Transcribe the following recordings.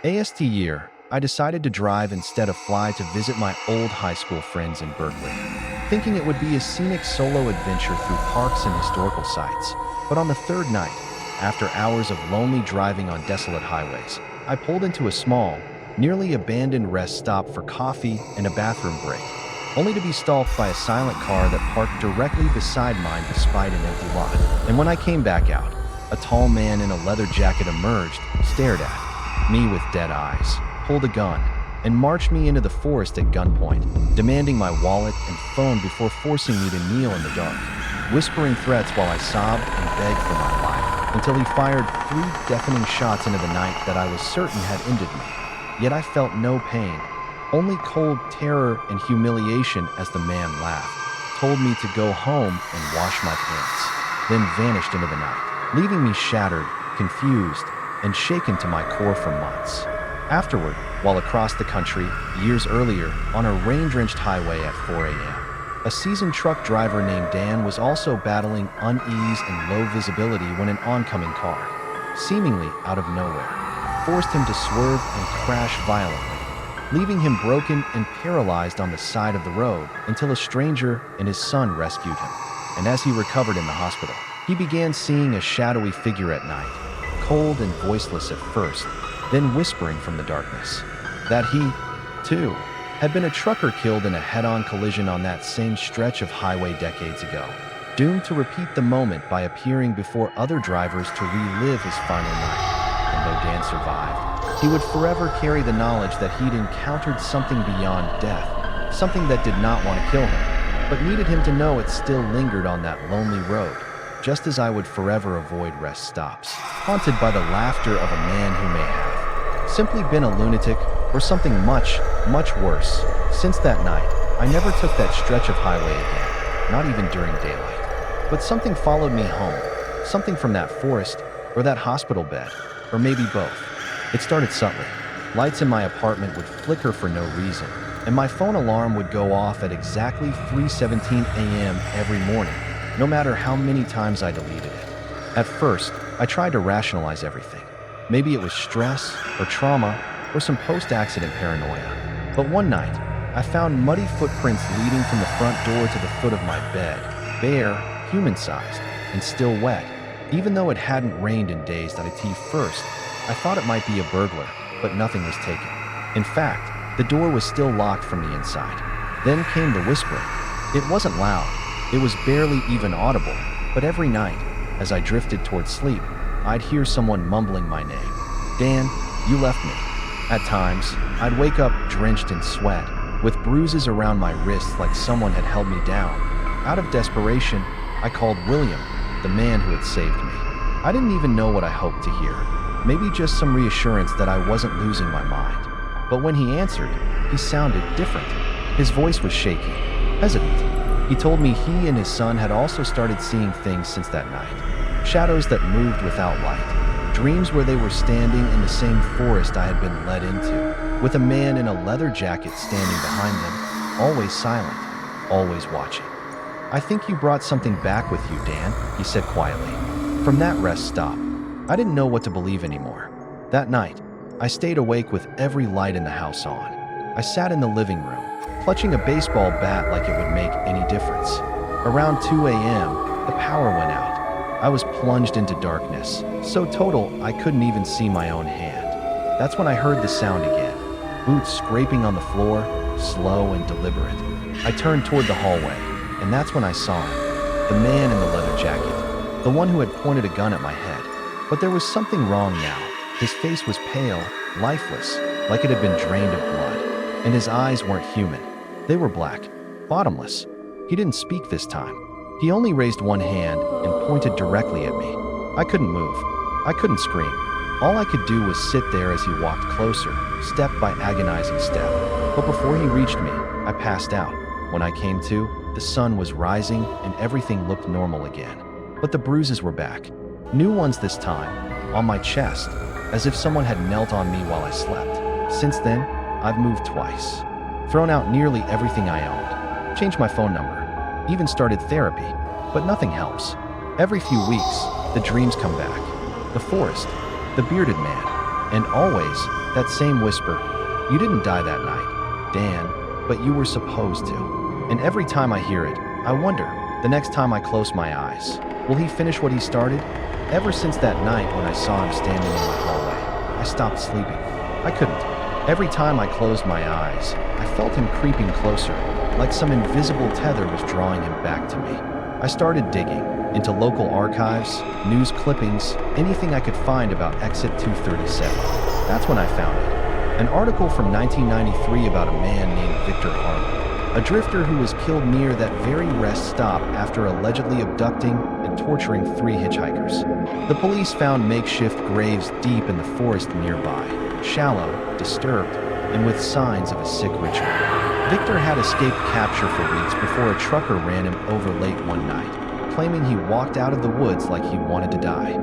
AST year, I decided to drive instead of fly to visit my old high school friends in Berkeley, thinking it would be a scenic solo adventure through parks and historical sites. But on the third night, after hours of lonely driving on desolate highways, I pulled into a small, nearly abandoned rest stop for coffee and a bathroom break, only to be stalked by a silent car that parked directly beside mine despite an empty lot. And when I came back out, a tall man in a leather jacket emerged, stared at me with dead eyes, pulled a gun, and marched me into the forest at gunpoint, demanding my wallet and phone before forcing me to kneel in the dark, whispering threats while I sobbed and begged for my life, until he fired 3 deafening shots into the night that I was certain had ended me. Yet I felt no pain, only cold terror and humiliation as the man laughed, told me to go home and wash my pants, then vanished into the night, leaving me shattered, confused, and shaken to my core for months. Afterward, while across the country, years earlier, on a rain-drenched highway at 4 a.m., a seasoned truck driver named Dan was also battling unease and low visibility when an oncoming car, seemingly out of nowhere, forced him to swerve and crash violently, leaving him broken and paralyzed on the side of the road until a stranger and his son rescued him. And as he recovered in the hospital, he began seeing a shadowy figure at night, cold and voiceless at first, then whispering from the darkness that he, too, had been a trucker killed in a head-on collision on that same stretch of highway decades ago, doomed to repeat the moment by appearing before other drivers to relive his final night. And though Dan survived, he would forever carry the knowledge that he'd encountered something beyond death, something that did not want to kill him, but needed him to know it still lingered on that lonely road, just as I would forever avoid rest stops, haunted by the laughter of a man who may have simply been a lunatic or something much, much worse. Since that night, I never took that stretch of highway again, not even during daylight. But something followed me home, something from that forest, or that hospital bed, or maybe both. It started subtly. Lights in my apartment would flicker for no reason, and my phone alarm would go off at exactly 3:17 a.m. every morning, no matter how many times I deleted it. At first, I tried to rationalize everything. Maybe it was stress, or trauma, or some post-accident paranoia. But one night, I found muddy footprints leading from the front door to the foot of my bed, bare, human-sized, and still wet. Even though it hadn't rained in days, at first, I thought it might be a burglar, but nothing was taken. In fact, the door was still locked from the inside. Then came the whispering. It wasn't loud, it was barely even audible, but every night, as I drifted toward sleep, I'd hear someone mumbling my name. Dan, you left me. At times, I'd wake up drenched in sweat, with bruises around my wrists like someone had held me down. Out of desperation, I called William, the man who had saved me. I didn't even know what I hoped to hear. Maybe just some reassurance that I wasn't losing my mind. But when he answered, he sounded different. His voice was shaky, hesitant. He told me he and his son had also started seeing things since that night. Shadows that moved without light. Dreams where they were standing in the same forest I had been led into, with a man in a leather jacket standing behind them, always silent, always watching. I think you brought something back with you, Dan, he said quietly. From that rest stop, I didn't know what to believe anymore. That night, I stayed awake with every light in the house on. I sat in the living room, clutching a baseball bat like it would make any difference. Around 2 a.m., the power went out. I was plunged into darkness, so total I couldn't even see my own hand. That's when I heard the sound again, boots scraping on the floor, slow and deliberate. I turned toward the hallway, and that's when I saw him, the man in the leather jacket, the one who had pointed a gun at my head. But there was something wrong now. His face was pale, lifeless, like it had been drained of blood, and his eyes weren't human. They were black, bottomless. He didn't speak this time. He only raised one hand and pointed directly at me. I couldn't move. I couldn't scream. All I could do was sit there as he walked closer, step by agonizing step. But before he reached me, I passed out. When I came to, the sun was rising and everything looked normal again. But the bruises were back. New ones this time, on my chest, as if someone had knelt on me while I slept. Since then, I've moved twice, thrown out nearly everything I owned, changed my phone number, even started therapy, but nothing helps. Every few weeks, the dreams come back. The forest, the bearded man, and always That same whisper, "You didn't die that night, Dan, but you were supposed to." And every time I hear it, I wonder, the next time I close my eyes, will he finish what he started? Ever since that night when I saw him standing in my hallway, I stopped sleeping. I couldn't. Every time I closed my eyes, I felt him creeping closer, like some invisible tether was drawing him back to me. I started digging into local archives, news clippings, anything I could find about Exit 237. That's when I found it. An article from 1993 about a man named Victor Harlan, a drifter who was killed near that very rest stop after allegedly abducting and torturing 3 hitchhikers. The police found makeshift graves deep in the forest nearby, shallow, disturbed, and with signs of a sick ritual. Victor had escaped capture for weeks before a trucker ran him over late one night, claiming he walked out of the woods like he wanted to die.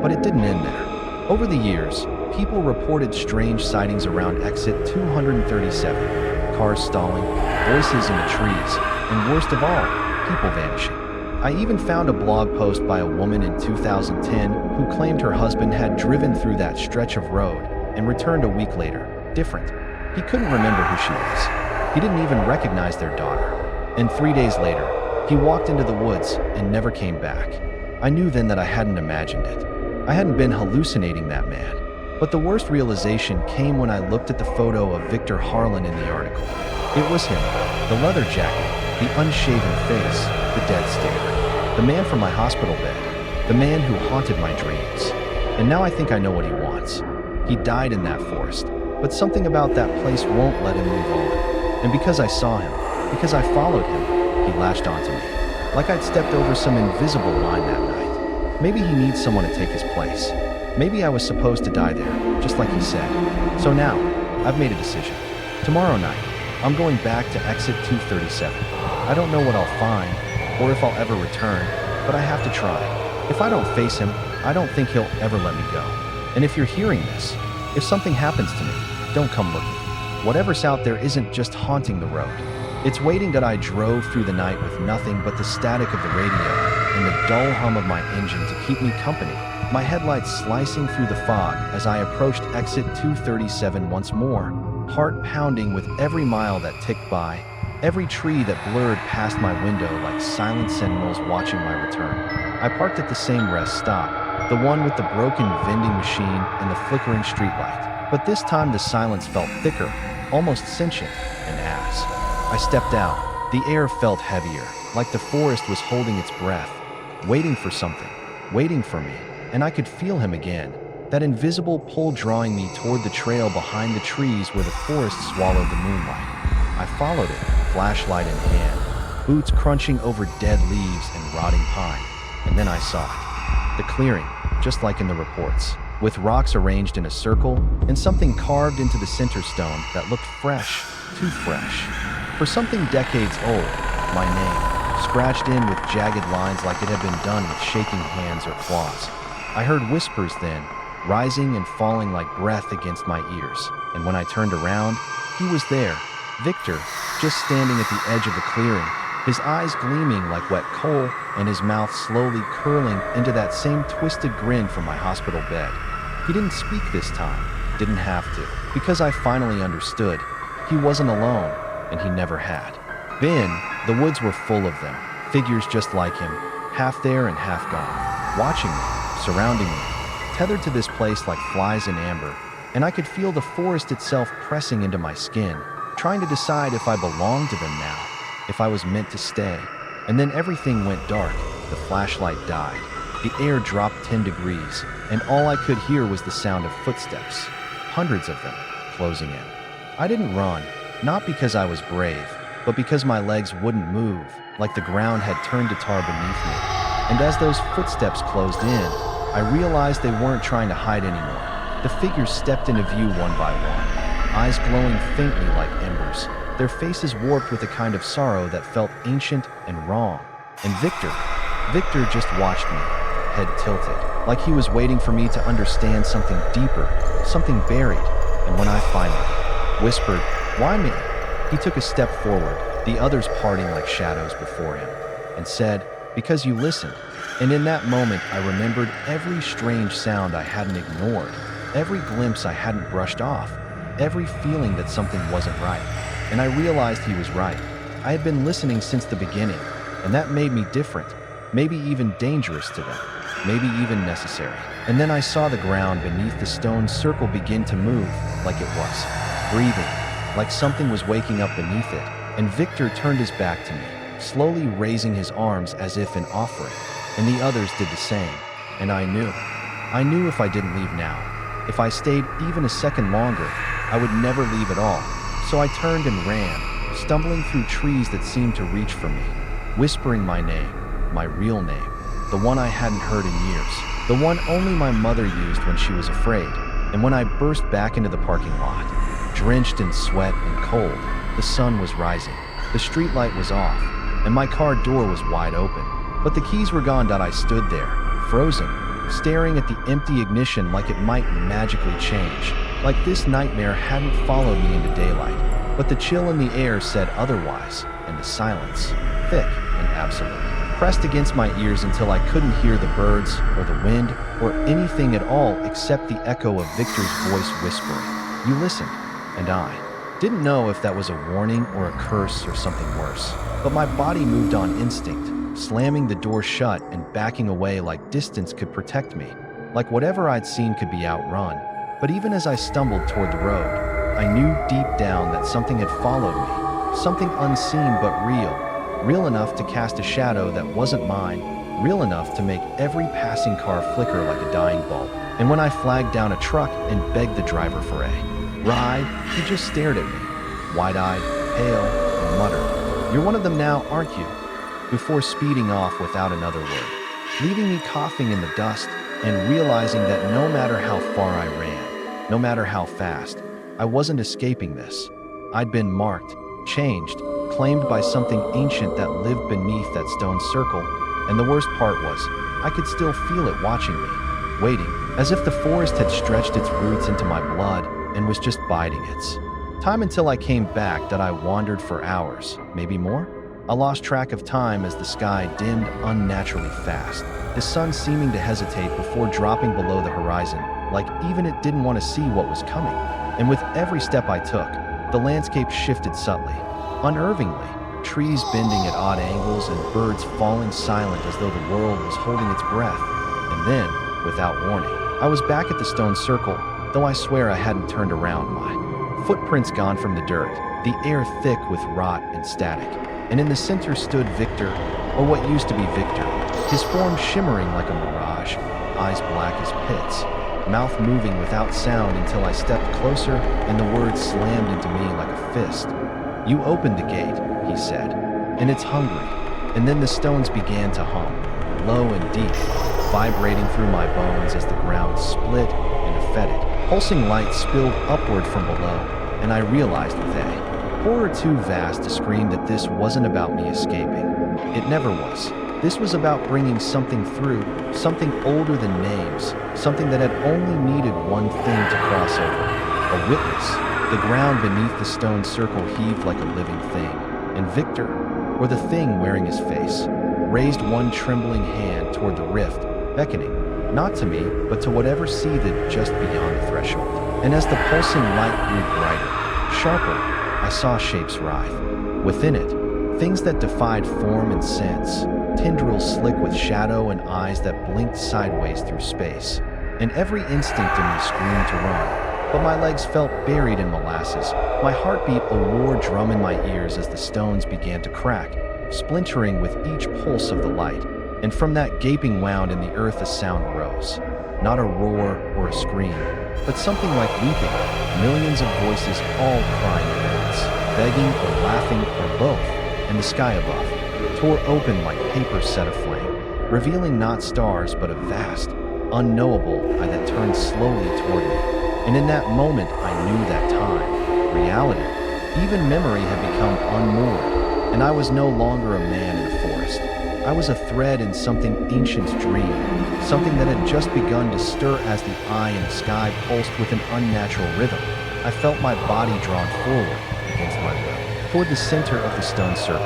But it didn't end there. Over the years, people reported strange sightings around Exit 237, cars stalling, voices in the trees, and worst of all, people vanishing. I even found a blog post by a woman in 2010 who claimed her husband had driven through that stretch of road and returned a week later, different. He couldn't remember who she was. He didn't even recognize their daughter. And 3 days later, he walked into the woods and never came back. I knew then that I hadn't imagined it. I hadn't been hallucinating that man. But the worst realization came when I looked at the photo of Victor Harlan in the article. It was him, the leather jacket, the unshaven face, the dead stare. The man from my hospital bed, the man who haunted my dreams. And now I think I know what he wants. He died in that forest, but something about that place won't let him move on. And because I saw him, because I followed him, he lashed onto me, like I'd stepped over some invisible line that night. Maybe he needs someone to take his place. Maybe I was supposed to die there, just like he said. So now, I've made a decision. Tomorrow night, I'm going back to Exit 237. I don't know what I'll find, or if I'll ever return, but I have to try. If I don't face him, I don't think he'll ever let me go. And if you're hearing this, if something happens to me, don't come looking. Whatever's out there isn't just haunting the road. It's waiting that I drove through the night with nothing but the static of the radio and the dull hum of my engine to keep me company, my headlights slicing through the fog as I approached Exit 237 once more, heart pounding with every mile that ticked by, every tree that blurred past my window like silent sentinels watching my return. I parked at the same rest stop, the one with the broken vending machine and the flickering streetlight. But this time the silence felt thicker, almost sentient, and as I stepped out, the air felt heavier, like the forest was holding its breath, waiting for something, waiting for me, and I could feel him again, that invisible pull drawing me toward the trail behind the trees where the forest swallowed the moonlight. I followed it, flashlight in hand, boots crunching over dead leaves and rotting pine, and then I saw it. The clearing, just like in the reports, with rocks arranged in a circle and something carved into the center stone that looked fresh, too fresh. For something decades old, my name, scratched in with jagged lines like it had been done with shaking hands or claws. I heard whispers then, rising and falling like breath against my ears, and when I turned around, he was there, Victor, just standing at the edge of the clearing, his eyes gleaming like wet coal and his mouth slowly curling into that same twisted grin from my hospital bed. He didn't speak this time, didn't have to, because I finally understood. He wasn't alone, and he never had. Then, the woods were full of them, figures just like him, half there and half gone, watching me, surrounding me, tethered to this place like flies in amber, and I could feel the forest itself pressing into my skin, trying to decide if I belonged to them now, if I was meant to stay. And then everything went dark, the flashlight died, the air dropped 10 degrees, and all I could hear was the sound of footsteps, hundreds of them, closing in. I didn't run, not because I was brave, but because my legs wouldn't move, like the ground had turned to tar beneath me. And as those footsteps closed in, I realized they weren't trying to hide anymore. The figures stepped into view one by one, eyes glowing faintly like embers, their faces warped with a kind of sorrow that felt ancient and wrong. And Victor just watched me, head tilted, like he was waiting for me to understand something deeper, something buried. And when I finally whispered, "Why me?" he took a step forward, the others parting like shadows before him, and said, "Because you listened." And in that moment, I remembered every strange sound I hadn't ignored, every glimpse I hadn't brushed off, every feeling that something wasn't right. And I realized he was right. I had been listening since the beginning, and that made me different, maybe even dangerous to them, maybe even necessary. And then I saw the ground beneath the stone circle begin to move, like it was breathing, like something was waking up beneath it. And Victor turned his back to me, slowly raising his arms as if in offering, and the others did the same. And I knew if I didn't leave now, if I stayed even a second longer, I would never leave at all. So I turned and ran, stumbling through trees that seemed to reach for me, whispering my name, my real name, the one I hadn't heard in years, the one only my mother used when she was afraid. And when I burst back into the parking lot, drenched in sweat and cold, the sun was rising, the streetlight was off, and my car door was wide open. But the keys were gone. I stood there, frozen, staring at the empty ignition like it might magically change, like this nightmare hadn't followed me into daylight. But the chill in the air said otherwise, and the silence, thick and absolute, pressed against my ears until I couldn't hear the birds or the wind or anything at all except the echo of Victor's voice whispering, "You listened," and I didn't know if that was a warning or a curse or something worse. But my body moved on instinct, slamming the door shut and backing away like distance could protect me, like whatever I'd seen could be outrun. But even as I stumbled toward the road, I knew deep down that something had followed me, something unseen but real enough to cast a shadow that wasn't mine, real enough to make every passing car flicker like a dying bulb. And when I flagged down a truck and begged the driver for a ride, he just stared at me, wide-eyed, pale, and muttered, "You're one of them now, aren't you?" before speeding off without another word, leaving me coughing in the dust and realizing that no matter how far I ran, no matter how fast, I wasn't escaping this. I'd been marked, changed, claimed by something ancient that lived beneath that stone circle, and the worst part was, I could still feel it watching me, waiting, as if the forest had stretched its roots into my blood and was just biding its time until I came back. That I wandered for hours, maybe more. I lost track of time as the sky dimmed unnaturally fast, the sun seeming to hesitate before dropping below the horizon, like even it didn't want to see what was coming. And with every step I took, the landscape shifted subtly, unnervingly, trees bending at odd angles and birds falling silent as though the world was holding its breath. And then, without warning, I was back at the stone circle, though I swear I hadn't turned around. My footprints gone from the dirt, the air thick with rot and static. And in the center stood Victor, or what used to be Victor, his form shimmering like a mirage, eyes black as pits, mouth moving without sound until I stepped closer and the words slammed into me like a fist. "You opened the gate," he said, "and it's hungry." And then the stones began to hum, low and deep, vibrating through my bones as the ground split and a fetid, pulsing light spilled upward from below, and I realized with a horror too vast to scream that this wasn't about me escaping. It never was. This was about bringing something through, something older than names, something that had only needed one thing to cross over. A witness. The ground beneath the stone circle heaved like a living thing, and Victor, or the thing wearing his face, raised one trembling hand toward the rift, beckoning, not to me, but to whatever seethed just beyond the threshold. And as the pulsing light grew brighter, sharper, I saw shapes writhe. Within it, things that defied form and sense, tendrils slick with shadow and eyes that blinked sideways through space. And every instinct in me screamed to run, but my legs felt buried in molasses, my heart beat a war drum in my ears as the stones began to crack, splintering with each pulse of the light. And from that gaping wound in the earth a sound rose, not a roar or a scream, but something like weeping, millions of voices all crying at once, begging or laughing or both, and the sky above tore open like paper set aflame, revealing not stars but a vast, unknowable eye that turned slowly toward me. And in that moment I knew that time, reality, even memory had become unmoored, and I was no longer a man in a forest. I was a thread in something ancient's dream, something that had just begun to stir as the eye in the sky pulsed with an unnatural rhythm. I felt my body drawn forward, against my will, toward the center of the stone circle.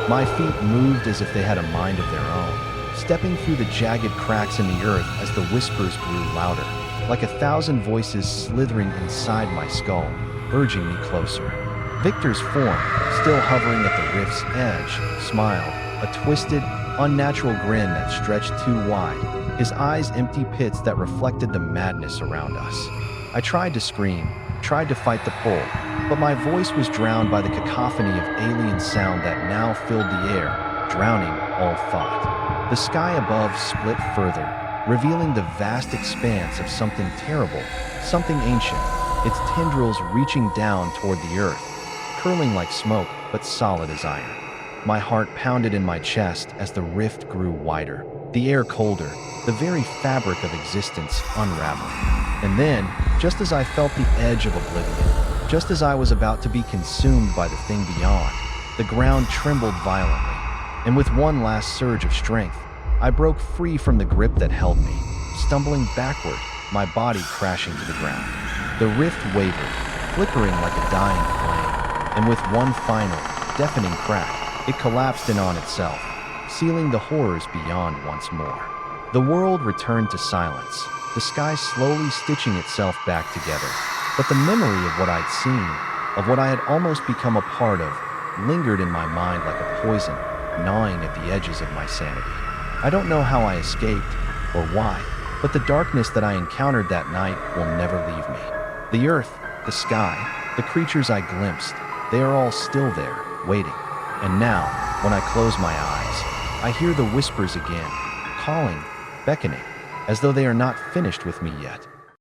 My feet moved as if they had a mind of their own, stepping through the jagged cracks in the earth as the whispers grew louder. like 1,000 voices slithering inside my skull, urging me closer. Victor's form, still hovering at the rift's edge, smiled, a twisted, unnatural grin that stretched too wide, his eyes empty pits that reflected the madness around us. I tried to scream, tried to fight the pull, but my voice was drowned by the cacophony of alien sound that now filled the air, drowning all thought. The sky above split further, revealing the vast expanse of something terrible, something ancient, its tendrils reaching down toward the earth, curling like smoke but solid as iron. My heart pounded in my chest as the rift grew wider, the air colder, the very fabric of existence unraveling. And then, just as I felt the edge of oblivion, just as I was about to be consumed by the thing beyond, the ground trembled violently, and with one last surge of strength, I broke free from the grip that held me, stumbling backward, my body crashing to the ground. The rift wavered, flickering like a dying flame, and with one final, deafening crack, it collapsed in on itself, sealing the horrors beyond once more. The world returned to silence, the sky slowly stitching itself back together. But the memory of what I'd seen, of what I had almost become a part of, lingered in my mind like a poison, gnawing at the edges of my sanity. I don't know how I escaped, or why, but the darkness that I encountered that night will never leave me. The earth, the sky, the creatures I glimpsed, they are all still there, waiting. And now, when I close my eyes, I hear the whispers again, calling, beckoning, as though they are not finished with me yet.